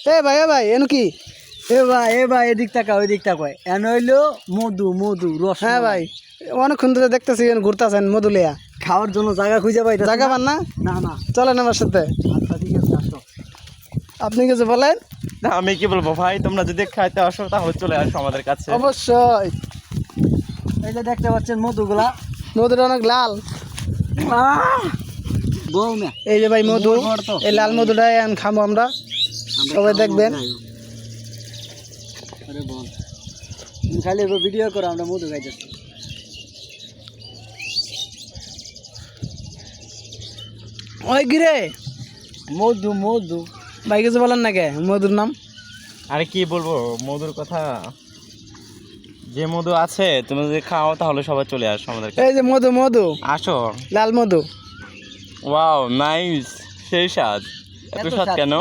এ ভাই এনু কি? এ ভাই এদিক তাকা ওই দিক তাকায় এন হইলো মধু মধু রস। হ্যাঁ ভাই, অনেকক্ষণ ধরে দেখতেছি ঘুরতেছেন মধুলিয়া, খাওয়ার জন্য জায়গা খুঁজে পাই জায়গা পান না? না না। চলেন আমার সাথে। আচ্ছা ঠিক আছে আসো। আপনি কিছু বলেন? না আমি কি বলবো ভাই, তোমরা যদি খাইতে আসো তাহলে চলে আসো আমাদের কাছে। অবশ্যই। এই যে দেখতে পাচ্ছেন মধুগুলা, মধুটা অনেক লাল। বউ না এই যে ভাই মধু, বড় তো। এই লাল মধুটাই খাবো আমরা, সবাই দেখবেন। আরে বল তুমি খালি ভিডিও করো, আমরা মধু খাইতেছি। ওই গিরে মধু মধু ভাই কিছু বলেন না কে মধুর নাম? আরে কি বলবো মধুর কথা, যে মধু আছে তুমি যদি খাও তাহলে সবাই চলে আসো আমাদের কাছে। এই যে মধু মধু, আসো। লাল মধু। ওয়াও নাইস, সেই স্বাদ। এত এত স্বাদ স্বাদ। কেন?